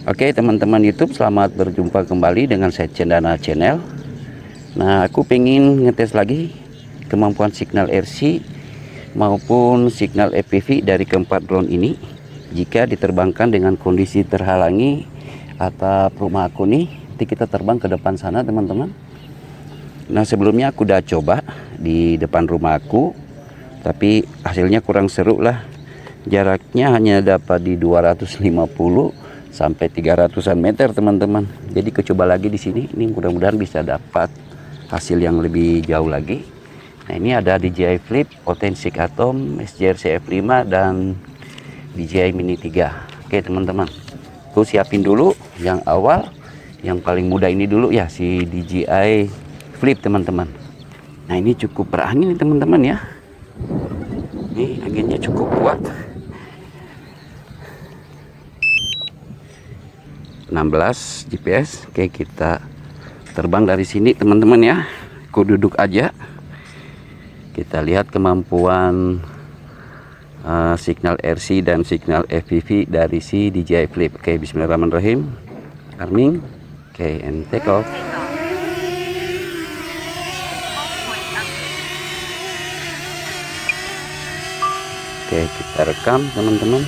Oke teman-teman YouTube, selamat berjumpa kembali dengan saya Cendana Channel. Nah, aku pengen ngetes lagi kemampuan signal RC maupun signal FPV dari keempat drone ini jika diterbangkan dengan kondisi terhalangi atap rumah aku nih. Nanti kita terbang ke depan sana teman-teman. Nah, sebelumnya aku udah coba di depan rumah aku, tapi hasilnya kurang seru lah. Jaraknya hanya dapat di 250 sampai 300-an meter teman-teman. Jadi coba lagi di sini. Ini mudah-mudahan bisa dapat hasil yang lebih jauh lagi. Nah, ini ada DJI Flip, Authentic Atom, SJR CF5 dan DJI Mini 3. Oke teman-teman, aku siapin dulu yang awal, yang paling mudah ini dulu ya, si DJI Flip teman-teman. Nah, ini cukup berangin nih teman-teman ya. Ini anginnya cukup kuat. 16 GPS. Oke, kita terbang dari sini teman-teman ya. Aku duduk aja. Kita lihat kemampuan signal RC dan signal FPV dari si DJI Flip. Oke, bismillahirrahmanirrahim. Arming. Oke, and take off. Oke, kita rekam teman-teman.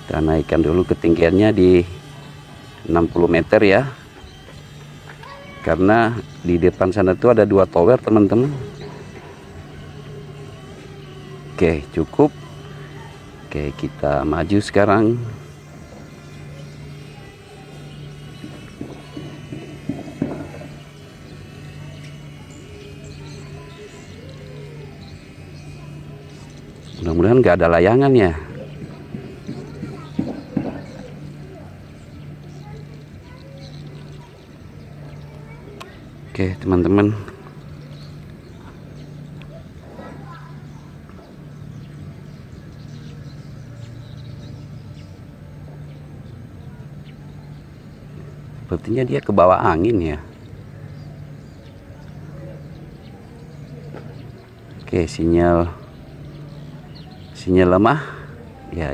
Kita naikkan dulu ketinggiannya di 60 meter ya, karena di depan sana tuh ada 2 tower teman-teman. Oke, cukup. Oke, kita maju sekarang. Mudah-mudahan nggak ada layangan ya. Oke teman-teman, sepertinya dia ke bawah angin ya. Oke, sinyal lemah ya,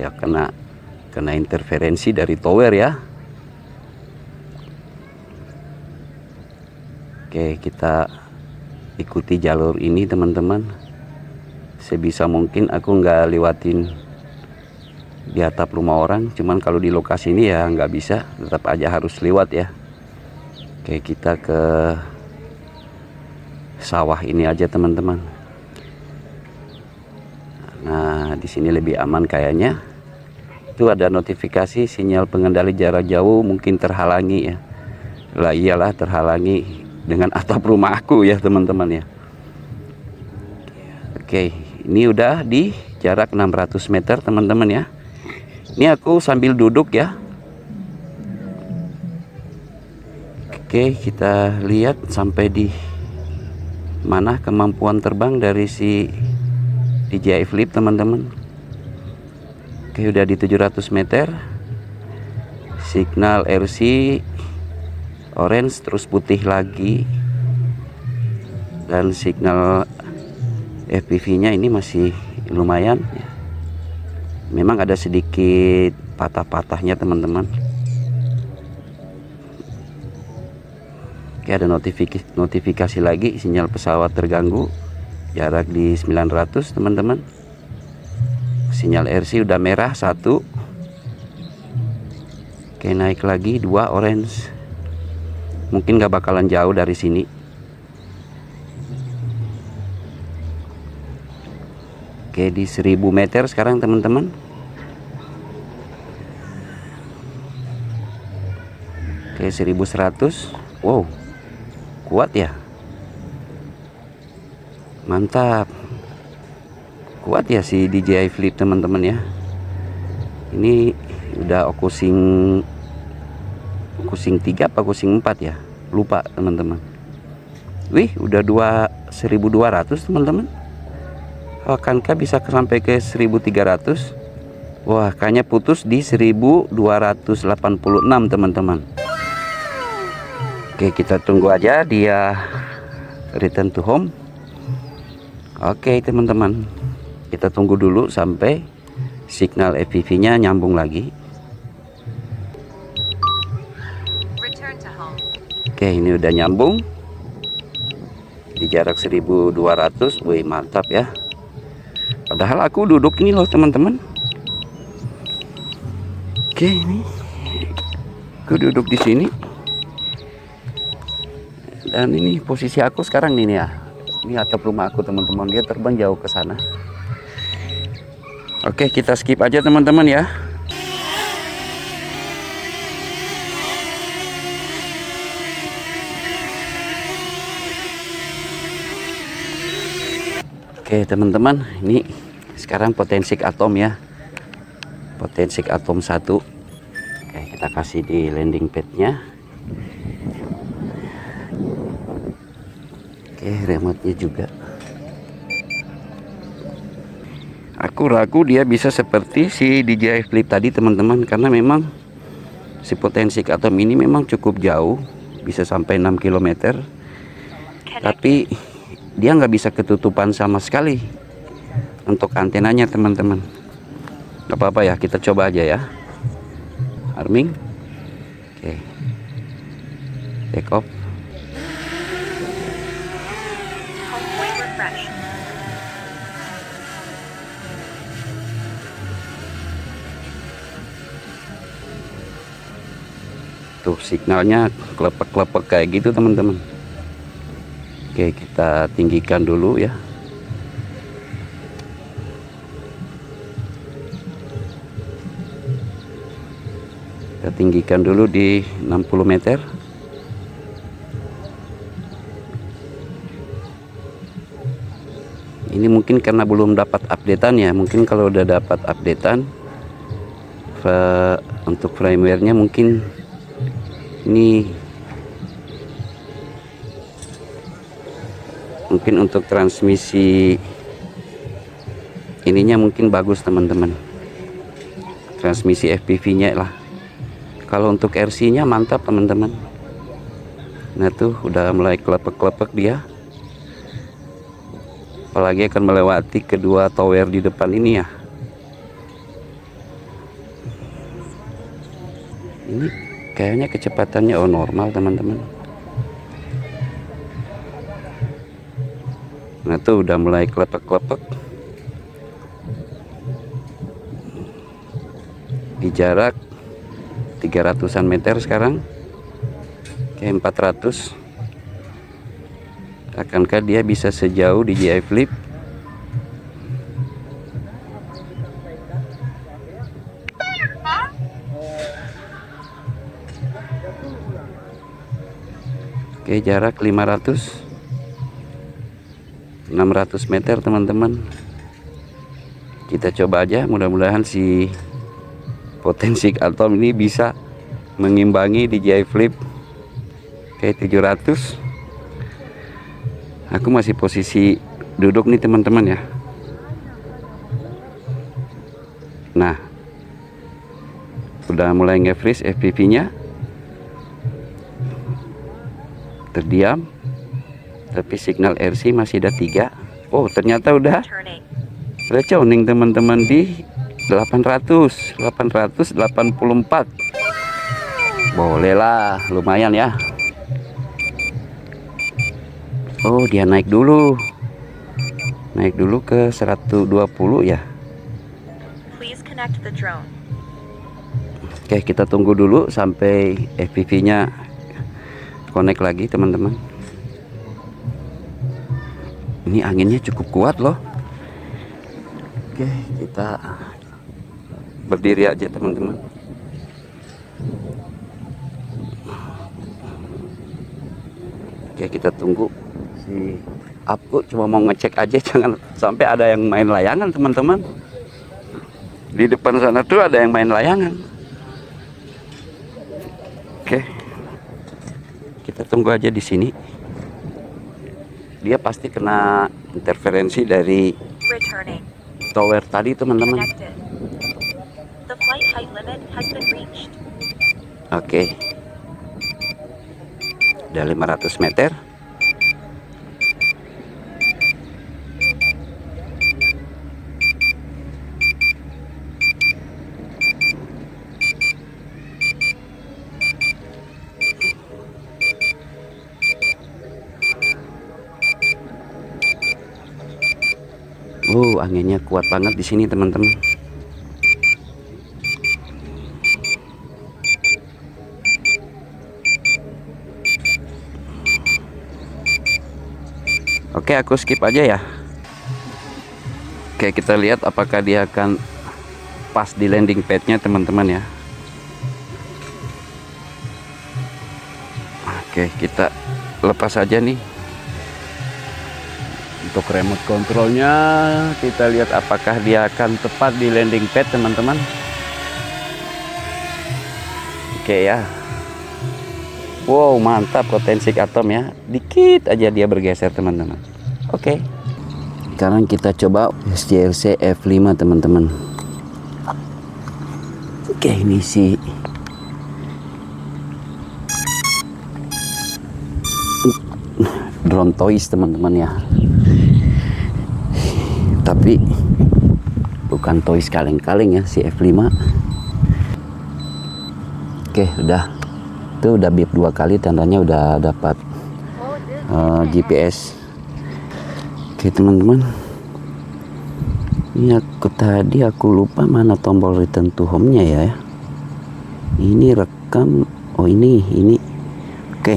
kena interferensi dari tower ya. Oke, kita ikuti jalur ini teman-teman. Sebisa mungkin aku nggak lewatin di atap rumah orang, cuman kalau di lokasi ini ya nggak bisa, tetap aja harus lewat ya. Oke, kita ke sawah ini aja teman-teman. Nah, di sini lebih aman kayaknya. Itu ada notifikasi sinyal pengendali jarak jauh mungkin terhalangi ya. Lah iyalah, terhalangi dengan atap rumah aku ya teman-teman ya. Oke, ini udah di jarak 600 meter teman-teman ya. Ini aku sambil duduk ya. Oke, kita lihat sampai di mana kemampuan terbang dari si DJI Flip teman-teman. Oke, udah di 700 meter. Signal RC orange terus putih lagi, dan signal FPV nya ini masih lumayan ya. Memang ada sedikit patah-patahnya teman-teman. Oke, ada notifikasi lagi sinyal pesawat terganggu, jarak di 900 teman-teman. Sinyal RC udah merah 1. Oke, naik lagi 2 orange. Mungkin gak bakalan jauh dari sini. Oke, di 1000 meter sekarang teman-teman. Oke, 1100. Wow, kuat ya. Mantap. Kuat ya si DJI Flip teman-teman ya. Ini udah Ocusing 3 apa Ocusing 4 ya, lupa teman-teman. Wih, udah 1200 teman-teman. Akankah bisa sampai ke 1300? Wah, kayaknya putus di 1286 teman-teman. Oke, kita tunggu aja dia return to home. Oke teman-teman, kita tunggu dulu sampai signal FPV nya nyambung lagi. Oke, ini udah nyambung di jarak 1200. Wih, mantap ya. Padahal aku duduk ini loh teman-teman. Oke, ini aku duduk di sini. Dan ini posisi aku sekarang ini ya. Ini atap rumah aku teman-teman, dia terbang jauh ke sana. Oke, kita skip aja teman-teman ya. Oke teman-teman, ini sekarang potensik atom ya. Potensik atom 1. Oke, kita kasih di landing padnya. Oke, remote-nya juga. Aku ragu dia bisa seperti si DJI Flip tadi teman-teman, karena memang si potensik atom ini memang cukup jauh, bisa sampai 6 km. Tapi dia nggak bisa ketutupan sama sekali untuk antenanya teman-teman. Gak apa-apa ya, kita coba aja ya. Arming. Oke. Take off. Tuh signalnya klepek-klepek kayak gitu teman-teman. Oke, kita tinggikan dulu ya. Kita tinggikan dulu di 60 meter. Ini mungkin karena belum dapat updatean ya. Mungkin kalau udah dapat updatean untuk firmware-nya mungkin ini mungkin untuk transmisi ininya mungkin bagus teman-teman, transmisi FPV nya lah. Kalau untuk RC nya mantap teman-teman. Nah tuh udah mulai kelepek-kelepek dia, apalagi akan melewati kedua tower di depan ini ya. Ini kayaknya kecepatannya normal teman-teman. Nah tuh udah mulai kelepek-kelepek di jarak 300-an meter sekarang. Oke, 400. Akankah dia bisa sejauh DJI Flip? Oke, jarak 600 meter teman-teman. Kita coba aja, mudah-mudahan si potensik atom ini bisa mengimbangi DJI Flip. Oke, 700. Aku masih posisi duduk nih teman-teman ya. Nah, udah mulai nge-freeze FPV nya, terdiam, tapi signal RC masih ada 3. Oh, ternyata udah coning teman-teman di 884. Boleh lah, lumayan ya. Oh, dia naik dulu ke 120 ya. Oke, kita tunggu dulu sampai FPV nya connect lagi teman-teman. Ini anginnya cukup kuat loh. Oke, kita berdiri aja teman-teman. Oke, kita tunggu. Si aku cuma mau ngecek aja, jangan sampai ada yang main layangan teman-teman. Di depan sana tuh ada yang main layangan. Oke, kita tunggu aja di sini. Dia pasti kena interferensi dari tower tadi teman-teman. Oke. Udah 500 meter. Anginnya kuat banget di sini teman-teman. Oke, aku skip aja ya. Oke, kita lihat apakah dia akan pas di landing padnya teman-teman ya. Oke, kita lepas aja nih. Untuk remote kontrolnya kita lihat apakah dia akan tepat di landing pad teman-teman. Oke ya. Wow, mantap potensi atom ya. Dikit aja dia bergeser teman-teman. Oke. Sekarang kita coba SJRC F5 teman-teman. Oke, ini sih drone toys teman-teman ya. Tapi bukan toys kaleng-kaleng ya si F5. Oke, udah. Itu udah bip 2 kali, tandanya udah dapat GPS. Oke teman-teman, ini aku lupa mana tombol return to home-nya ya. Ini rekam, oh ini. Oke,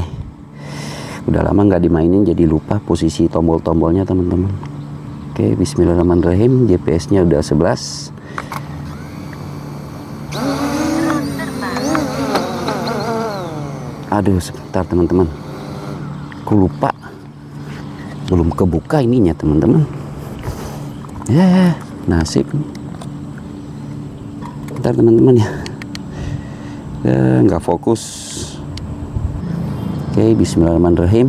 udah lama nggak dimainin jadi lupa posisi tombol-tombolnya teman-teman. Oke, bismillahirrahmanirrahim. GPS-nya udah 11. Aduh, sebentar teman-teman. Aku lupa. Belum kebuka ininya teman-teman. Ya, nasib. Bentar teman-teman ya. Nggak fokus. Oke, bismillahirrahmanirrahim.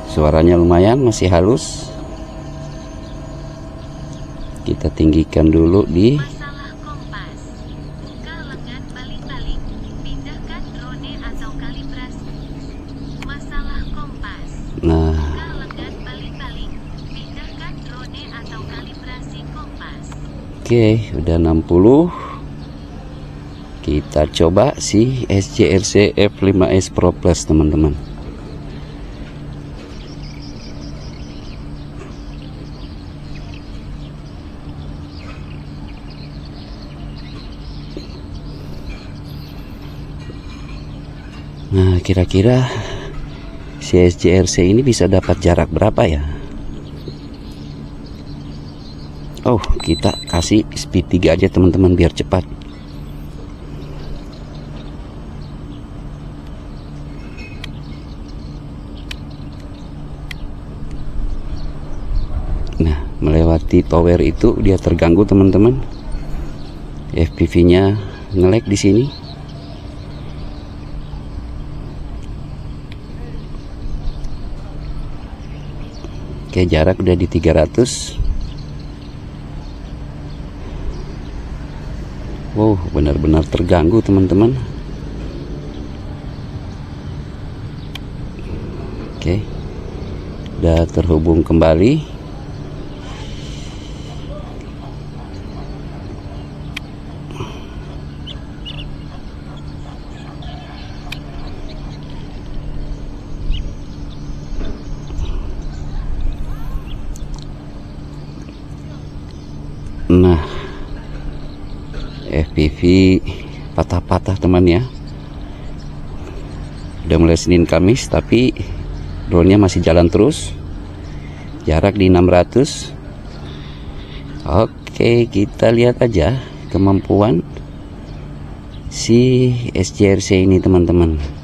Suaranya lumayan, masih halus. Kita tinggikan dulu di masalah kompas. Buka lengan baling-baling. Pindahkan drone atau kalibrasi. Masalah kompas. nah, Buka lengan baling-baling. Pindahkan drone atau kalibrasi kompas. oke, udah 60. Kita coba si SJRC F5S Pro Plus teman-teman. Nah, kira-kira si SJRC ini bisa dapat jarak berapa ya? Oh, kita kasih speed 3 aja teman-teman biar cepat. Nah, melewati tower itu dia terganggu teman-teman. FPV-nya nge-lag di sini. Oke, jarak udah di 300. Wow, benar-benar terganggu teman-teman. Oke, udah terhubung kembali. Nah, FPV patah-patah teman ya. Udah mulai Senin Kamis tapi drone-nya masih jalan terus. Jarak di 600. Oke, kita lihat aja kemampuan si SJRC ini teman-teman.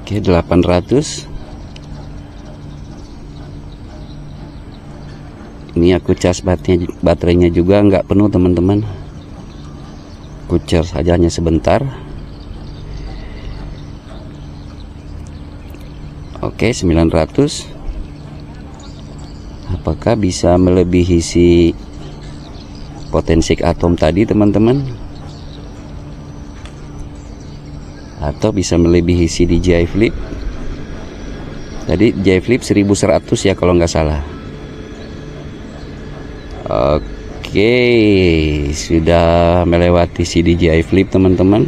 Oke, 800. Ini aku cas baterainya juga nggak penuh teman-teman. Aku charge saja hanya sebentar. Oke, 900. Apakah bisa melebihi si potensik atom tadi teman-teman? Atau bisa melebihi si DJI Flip? Tadi DJI Flip 1100 ya kalau nggak salah. Oke, sudah melewati si DJI Flip teman-teman.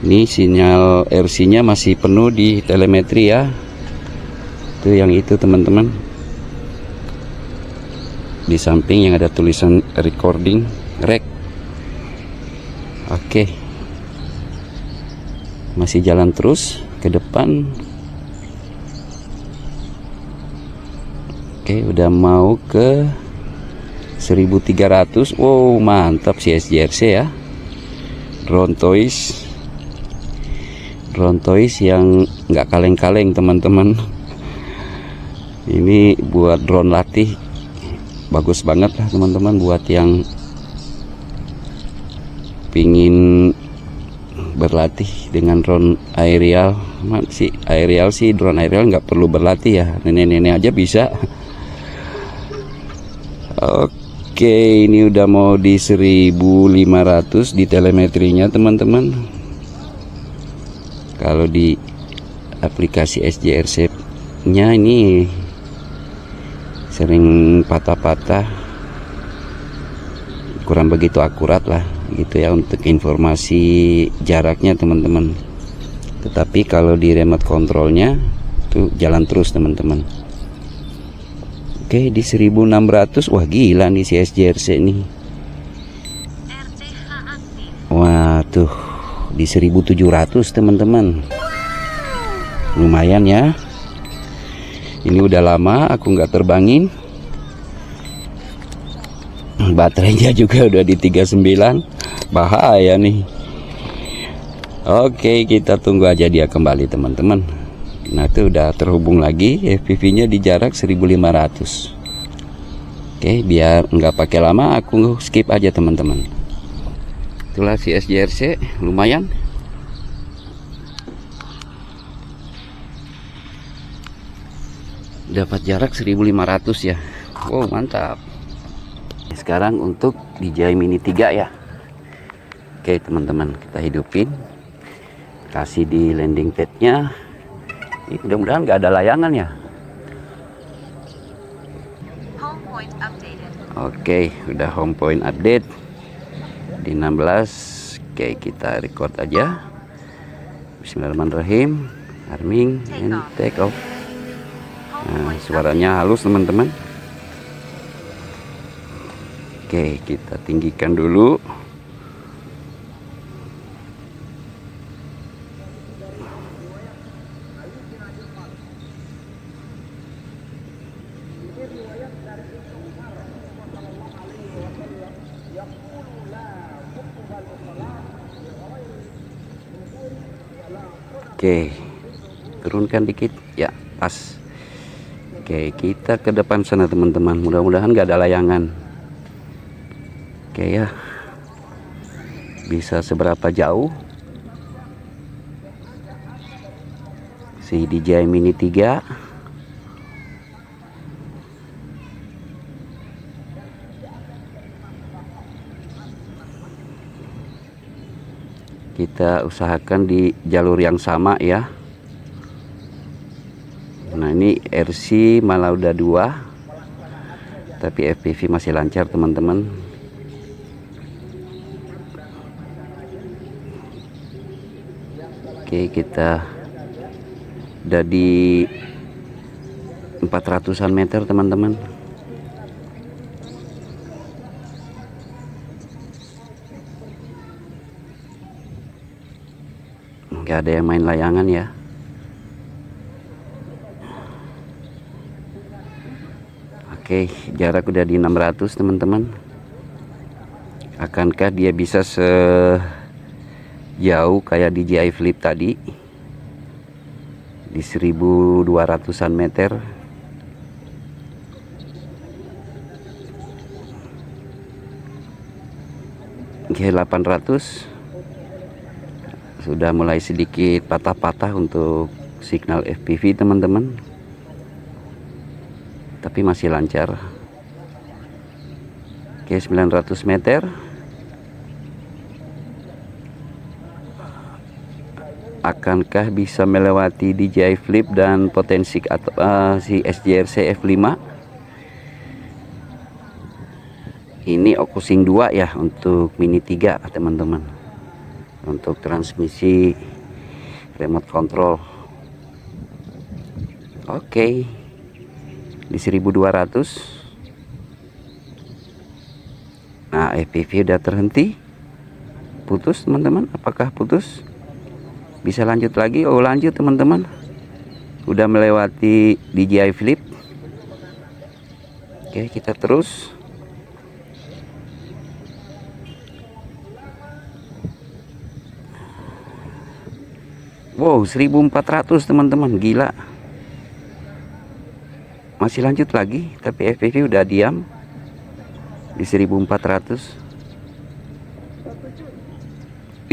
Ini sinyal RC-nya masih penuh di telemetri ya. Itu yang itu teman-teman. Di samping yang ada tulisan recording rec. Oke. Masih jalan terus ke depan. Oke, udah mau ke 1300. Wow, mantap si SJRC ya. Drone Toys yang nggak kaleng-kaleng teman-teman. Ini buat drone latih bagus banget lah teman-teman, buat yang pingin berlatih dengan drone aerial. Drone aerial nggak perlu berlatih ya, nenek-nenek aja bisa. Oke, ini udah mau di 1500 di telemetrinya teman-teman. Kalau di aplikasi SJRC nya ini sering patah-patah, kurang begitu akurat lah gitu ya untuk informasi jaraknya teman-teman. Tetapi kalau di remote controlnya tuh jalan terus teman-teman. Oke, di 1600. Wah, gila nih si SJRC nih. RCH aktif. Wah, tuh di 1700 teman-teman. Lumayan ya. Ini udah lama aku nggak terbangin. Baterainya juga udah di 39. Bahaya nih. Oke, kita tunggu aja dia kembali teman-teman. Nah, itu udah terhubung lagi. FPV-nya di jarak 1500. Oke, biar nggak pakai lama aku skip aja teman-teman. Itulah si SJRC, lumayan. Dapat jarak 1500 ya. Wow, mantap. Sekarang untuk DJI Mini 3 ya. Oke teman-teman, kita hidupin. Kasih di landing padnya. Mudah-mudahan nggak ada layangan ya. Home point updated. Oke, udah home point update di 16. Oke, kita record aja. Bismillahirrahmanirrahim. Arming and take off. Nah, suaranya halus teman-teman. Oke, kita tinggikan dulu. Oke, turunkan dikit ya, pas. Oke, kita ke depan sana teman-teman. Mudah-mudahan nggak ada layangan. Oke ya, bisa seberapa jauh si DJI Mini 3. Kita usahakan di jalur yang sama ya. Nah, ini RC malah udah 2, tapi FPV masih lancar teman-teman. Oke, kita udah di 400-an meter teman-teman. Nggak ada yang main layangan ya. Oke, jarak udah di 600 teman-teman. Akankah dia bisa sejauh kayak DJI Flip tadi di 1200-an meter? G800 sudah mulai sedikit patah-patah untuk signal FPV teman-teman, tapi masih lancar. Oke, 900 meter. Akankah bisa melewati DJI Flip dan potensi atau si SJRC F5? Ini Okusing 2 ya untuk Mini 3 teman-teman, untuk transmisi remote control. Oke, di 1200. Nah, FPV udah terhenti, putus teman-teman. Apakah putus? Bisa lanjut lagi? Oh, lanjut teman-teman, udah melewati DJI Flip. Oke, kita terus. Wow, 1400 teman-teman, gila. Masih lanjut lagi, tapi FPV udah diam di 1400.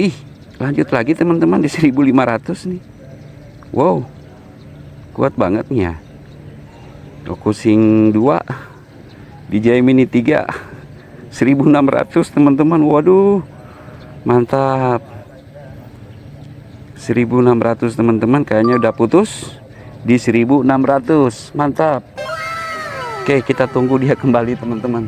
Ih, lanjut lagi teman-teman di 1500 nih. Wow, kuat banget nih ya. Okusing 2 DJI Mini 3 1600 teman-teman. Waduh, mantap. 1600 teman-teman, kayaknya udah putus di 1600. Mantap. Oke, kita tunggu dia kembali teman-teman.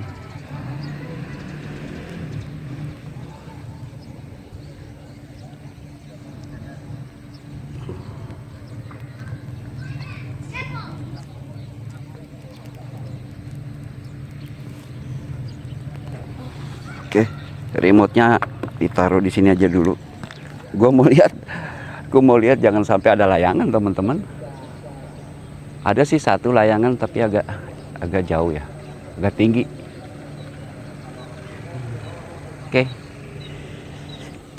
Oke, remote-nya ditaruh di sini aja dulu. Gue mau lihat jangan sampai ada layangan teman-teman. Ada sih satu layangan tapi agak jauh ya, agak tinggi. Oke,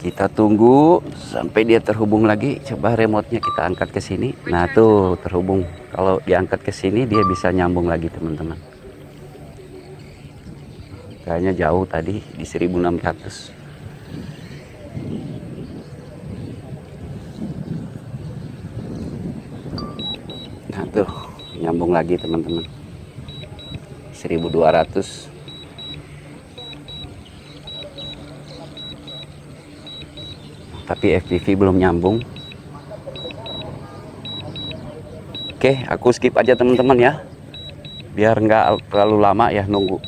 kita tunggu sampai dia terhubung lagi. Coba remote-nya kita angkat ke sini. Nah tuh terhubung. Kalau diangkat ke sini dia bisa nyambung lagi teman-teman. Kayaknya jauh tadi di 1600. Nah tuh nyambung lagi teman-teman, 1200. Tapi FPV belum nyambung. Oke, aku skip aja teman-teman ya, biar nggak terlalu lama ya nunggu.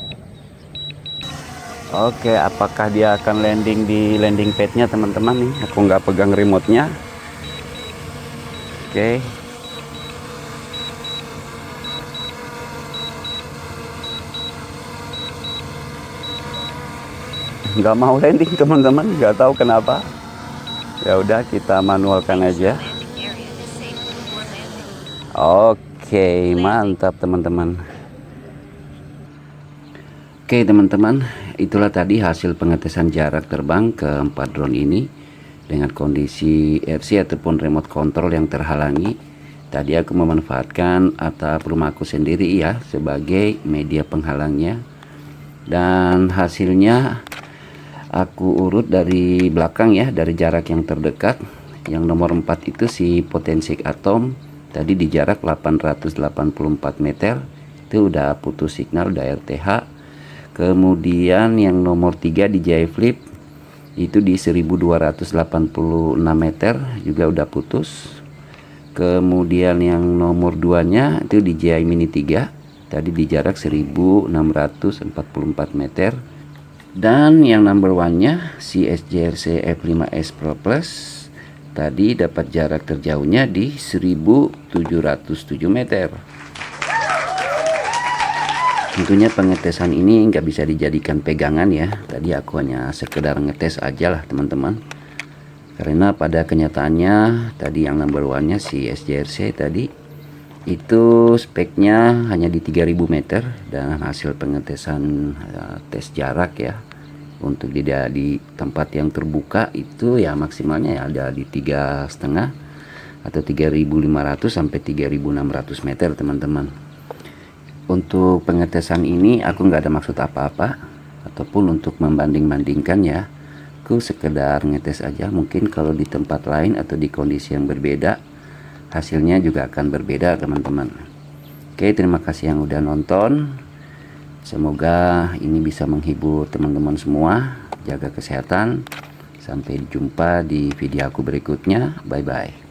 Oke, apakah dia akan landing di landing padnya teman-teman nih? Aku nggak pegang remote-nya. Oke. Nggak mau landing teman-teman, nggak tahu kenapa. Ya udah, kita manualkan aja. Oke, mantap teman-teman. Oke teman-teman, itulah tadi hasil pengetesan jarak terbang ke 4 drone ini dengan kondisi RC ataupun remote control yang terhalangi. Tadi aku memanfaatkan atap rumahku sendiri ya sebagai media penghalangnya, dan hasilnya aku urut dari belakang ya, dari jarak yang terdekat. Yang nomor 4 itu si Potensic Atom, tadi di jarak 884 meter, itu udah putus signal, udah RTH. Kemudian yang nomor 3 DJI Flip itu di 1286 meter juga udah putus. Kemudian yang nomor 2 nya itu DJI Mini 3, tadi di jarak 1644 meter. Dan yang number 1 nya si SJRC F5S Pro Plus, tadi dapat jarak terjauhnya di 1707 meter. Tentunya pengetesan ini nggak bisa dijadikan pegangan ya. Tadi aku hanya sekedar ngetes aja lah teman-teman. Karena pada kenyataannya tadi yang number 1 nya si SJRC tadi itu speknya hanya di 3000 meter, dan hasil pengetesan tes jarak ya untuk tidak di tempat yang terbuka itu ya maksimalnya ya ada di 3,5 atau 3500 sampai 3600 meter teman-teman. Untuk pengetesan ini aku nggak ada maksud apa-apa ataupun untuk membanding-bandingkan ya. aku sekedar ngetes aja, mungkin kalau di tempat lain atau di kondisi yang berbeda hasilnya juga akan berbeda teman-teman. Oke, terima kasih yang udah nonton, semoga ini bisa menghibur teman-teman semua. Jaga kesehatan, sampai jumpa di video aku berikutnya. Bye bye.